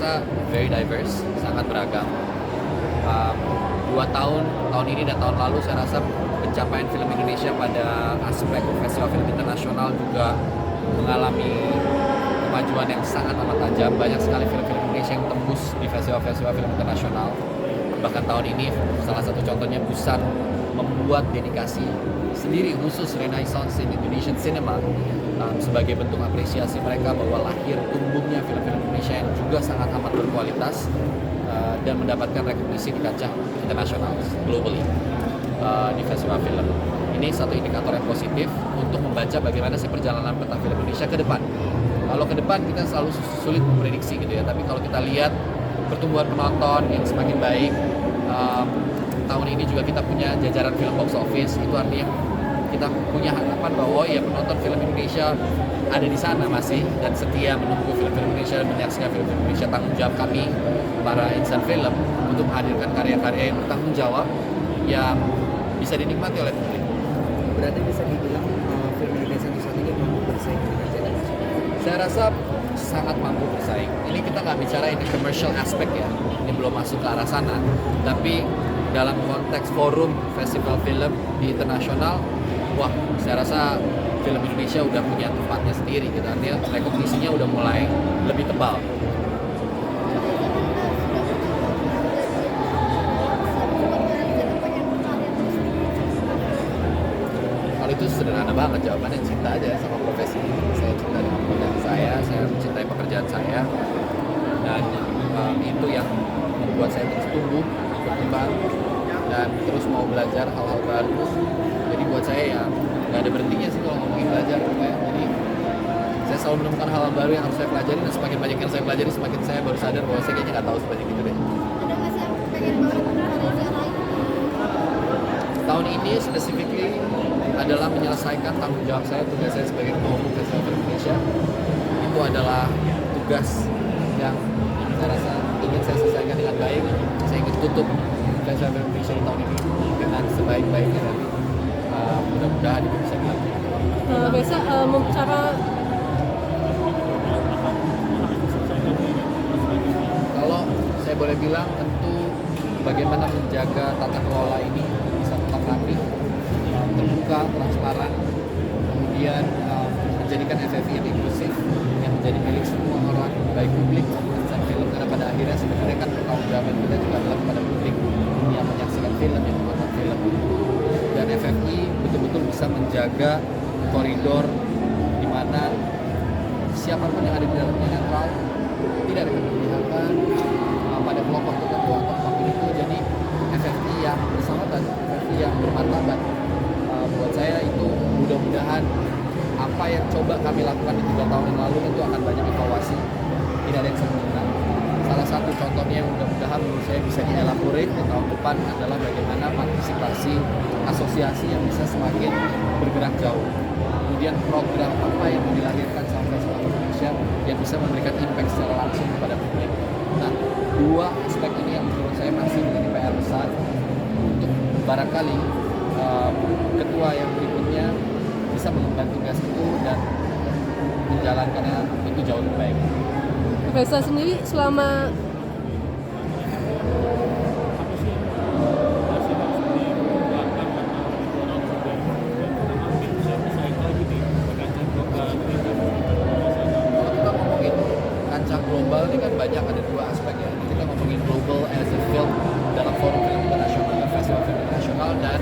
rasa very diverse, sangat beragam. 2 tahun ini dan tahun lalu saya rasa pencapaian film Indonesia pada aspek festival film internasional juga mengalami kemajuan yang sangat amat tajam. Banyak sekali film-film Indonesia yang tembus di festival-festival film internasional. Bahkan tahun ini salah satu contohnya Busan membuat dedikasi sendiri khusus Renaissance in Indonesian Cinema sebagai bentuk apresiasi mereka bahwa lahir tumbuhnya film-film Indonesia yang juga sangat amat berkualitas dan mendapatkan rekognisi di kancah internasional globally di festival film. Ini satu indikator yang positif untuk membaca bagaimana sih perjalanan peta film Indonesia ke depan. Kalau ke depan kita selalu sulit memprediksi gitu ya, tapi kalau kita lihat pertumbuhan penonton yang semakin baik, tahun ini juga kita punya jajaran film box office, itu artinya kita punya harapan bahwa ya penonton film Indonesia ada di sana masih dan setia menunggu film-film Indonesia dan menyaksikan film-film Indonesia. Tanggung jawab kami para insan film untuk menghadirkan karya-karya yang bertanggung jawab yang bisa dinikmati oleh publik. Berarti bisa dibilang film Indonesia untuk saat ini mampu bersaing dengan genre nasional. Saya rasa sangat mampu bersaing. Ini kita nggak bicara ini commercial aspect ya, ini belum masuk ke arah sana. Tapi dalam konteks forum festival film di internasional, wah saya rasa film Indonesia udah punya tempatnya sendiri gitu. Artinya rekognisinya udah mulai lebih tebal. Kalau itu sederhana banget jawabannya, cinta aja sama profesi ini. Saya cinta dengan pekerjaan saya mencintai pekerjaan saya, dan itu yang membuat saya terus tumbuh, berkembang, dan terus mau belajar hal-hal baru. Jadi buat saya ya nggak ada berhentinya sih kalau ngomongin belajar ya. Jadi saya selalu menemukan hal-hal baru yang harus saya pelajari, dan semakin banyak yang saya pelajari semakin saya baru sadar bahwa saya kayaknya nggak tahu sebanyak itu deh. Ada nggak sih pengen banget Indonesia lain? Tahun ini specifically adalah menyelesaikan tanggung jawab saya, tugas saya sebagai ketua umum Festival Film Indonesia. Itu adalah tugas yang saya rasa ingin saya selesaikan dengan baik. Saya ingin tutup Festival Film Indonesia di tahun ini dengan sebaik-baiknya, dan mudah-mudahan itu bisa dilakukan. Biasa cara Kalau saya boleh bilang, tentu bagaimana menjaga tata kelola ini bisa tetap rapi, terbuka, transparan, kemudian menjadikan FFI yang inklusif, yang menjadi milik semua orang, baik publik maupun insan film, karena pada akhirnya sebenarnya kan pertanggungjawaban kita juga adalah kepada publik yang menyaksikan film, yang menonton film. Dan FFI betul-betul bisa menjaga koridor di mana siapapun yang ada di dalamnya netral, tidak ada keberpihakan pada kelompok tertentu atau kelompok itu. Jadi FFI yang bersahabat, FFI yang bermartabat. Buat saya itu mudah-mudahan apa yang coba kami lakukan di 3 tahun yang lalu itu akan banyak evaluasi, tidak ada yang sempurna. Salah satu contohnya yang mudah-mudahan menurut saya bisa dielaborate di tahun depan adalah bagaimana partisipasi asosiasi yang bisa semakin bergerak jauh. Kemudian program apa yang dilahirkan sama Festival Indonesia yang bisa memberikan impact secara langsung kepada publik. Nah, 2 aspek ini yang menurut saya masih menjadi PR besar untuk barangkali ketua yang berikutnya bisa mengemban tugas itu dan menjalankannya itu jauh lebih baik. Reza sendiri selama Kalau kita ngomongin kancah global ini kan banyak, ada 2 aspek ya. Kita ngomongin global as a film dalam forum film internasional, festival film internasional, dan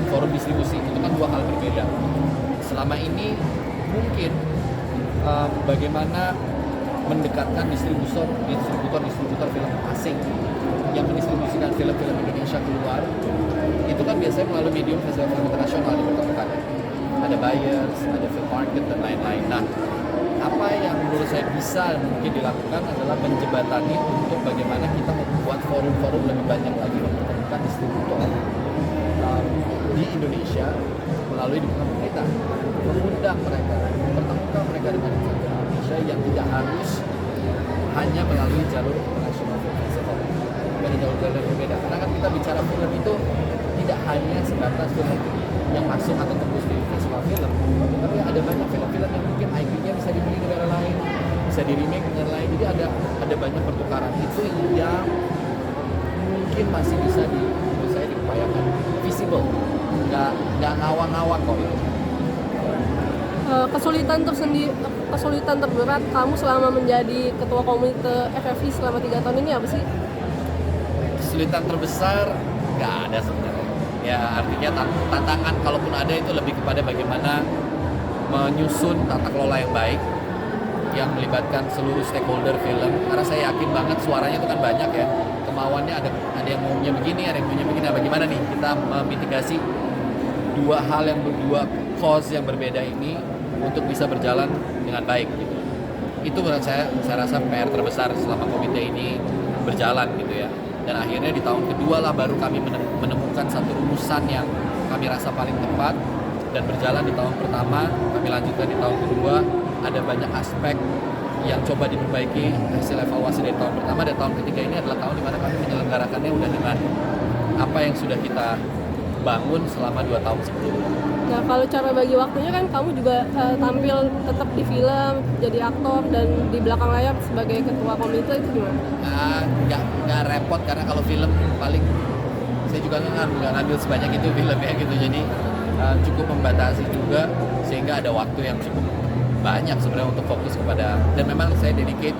forum distribusi. Itu kan 2 hal berbeda. Selama ini mungkin bagaimana mendekatkan distributor film asing yang mendistribusikan film-film Indonesia keluar, itu kan biasanya melalui medium festival film internasional dipertemukan. Ada buyers, ada film market, dan lain-lain. Nah, apa yang menurut saya bisa mungkin dilakukan adalah menjembatani untuk bagaimana kita membuat forum-forum lebih banyak lagi mempertemukan distributor di Indonesia melalui dukungan pemerintah, mengundang mereka, mempertemukan mereka dengan insan Indonesia yang tidak harus hanya melalui jalur internasional film festival. Ada jalur-jalur yang berbeda. Karena kan kita bicara film itu tidak hanya sebatas film yang masuk atau tembus di festival film, tapi ada banyak film-film yang mungkin IP-nya bisa dibeli negara lain, bisa bisa di remake dan lain. Jadi ada banyak pertukaran itu yang mungkin masih bisa menurut saya diupayakan visible, nggak ngawang-ngawang kok itu. Kesulitan terberat kamu selama menjadi ketua komite FFI selama 3 tahun ini apa sih? Kesulitan terbesar nggak ada sebenarnya. Ya artinya tantangan kalaupun ada itu lebih kepada bagaimana menyusun tata kelola yang baik yang melibatkan seluruh stakeholder film. Karena saya yakin banget suaranya itu kan banyak ya. Kemauannya ada yang maunya begini, ada yang maunya begini. Nah, bagaimana nih kita memitigasi dua cause yang berbeda ini untuk bisa berjalan dengan baik gitu. Itu menurut saya rasa PR terbesar selama komite ini berjalan gitu ya. Dan akhirnya di tahun kedua lah baru kami menemukan satu rumusan yang kami rasa paling tepat, dan berjalan di tahun pertama, kami lanjutkan di tahun kedua. Ada banyak aspek yang coba diperbaiki hasil evaluasi dari tahun pertama, dan tahun ketiga ini adalah tahun di mana kami menyelenggarakannya udah dengan apa yang sudah kita bangun selama 2 tahun sebelumnya. Nah, kalau cara bagi waktunya kan kamu juga tampil tetap di film, jadi aktor dan di belakang layar sebagai ketua komite, itu gimana? Nggak repot, karena kalau film paling saya juga nggak ngambil sebanyak itu film ya gitu, jadi cukup membatasi juga sehingga ada waktu yang cukup banyak sebenarnya untuk fokus kepada, dan memang saya dedicate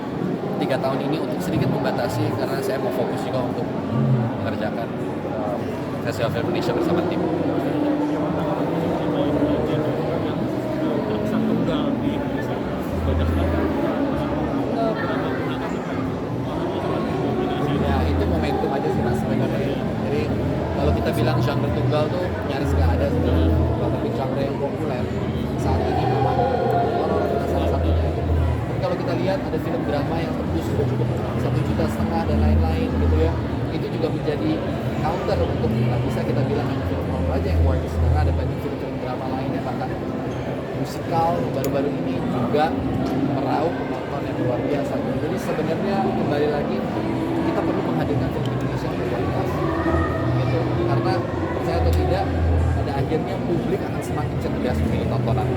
3 tahun ini untuk sedikit membatasi karena saya mau fokus juga untuk mengerjakan Festival Film Indonesia bersama tim. Ya itu momentum aja sih mas sebenarnya. Jadi kalau kita bilang genre tunggal tuh nyaris nggak ada sebenarnya. Tapi genre yang populer saat ini memang horor adalah salah satunya. Tapi kalau kita lihat ada film drama yang tembus 1,5 juta dan lain-lain gitu ya. Itu juga menjadi counter untuk bisa kita bilang film horor aja yang works, karena ada banyak film-film drama lainnya bahkan musikal baru-baru ini juga meraup penonton yang luar biasa. Jadi sebenarnya kembali lagi kita perlu menghadirkan film Indonesia yang berkualitas gitu, karena percaya atau tidak pada akhirnya publik akan semakin cerdas memilih tontonan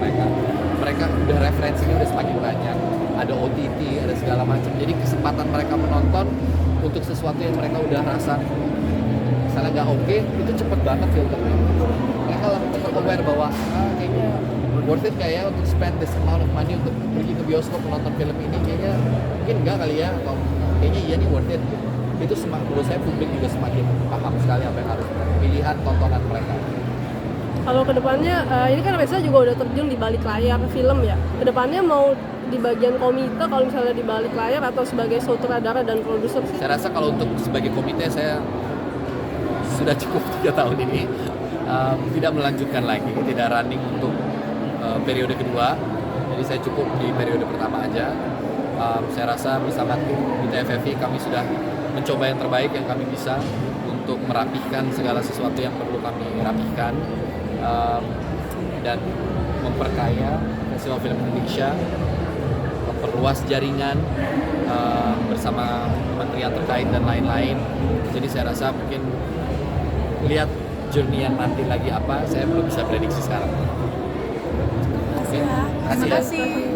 mereka udah referensinya udah semakin banyak, ada OTT, ada segala macam, jadi kesempatan mereka menonton untuk sesuatu yang mereka udah rasa misalnya nggak oke, itu cepet banget filternya. Mereka langsung aware bahwa kayaknya worth it nggak ya untuk spend this amount of money untuk pergi ke bioskop menonton film ini, kayaknya mungkin enggak kali ya, atau kayaknya iya nih worth it. Itu menurut saya publik juga semakin paham sekali apa yang harus pilihan tontonan mereka. Kalau kedepannya, ini kan Reza juga udah terjun di balik layar film ya. Kedepannya mau di bagian komite kalau misalnya di balik layar atau sebagai sutradara dan produser sih? Saya rasa kalau untuk sebagai komite saya sudah cukup 3 tahun ini, tidak melanjutkan lagi, tidak running untuk periode kedua. Jadi saya cukup di periode pertama aja. Saya rasa bersama tim di TFFI kami sudah mencoba yang terbaik yang kami bisa untuk merapihkan segala sesuatu yang perlu kami rapihkan, dan memperkaya Festival Film Indonesia, memperluas jaringan bersama kementerian terkait dan lain-lain. Jadi saya rasa mungkin lihat journey yang nanti lagi apa, saya belum bisa prediksi sekarang. Terima kasih ya. Terima kasih.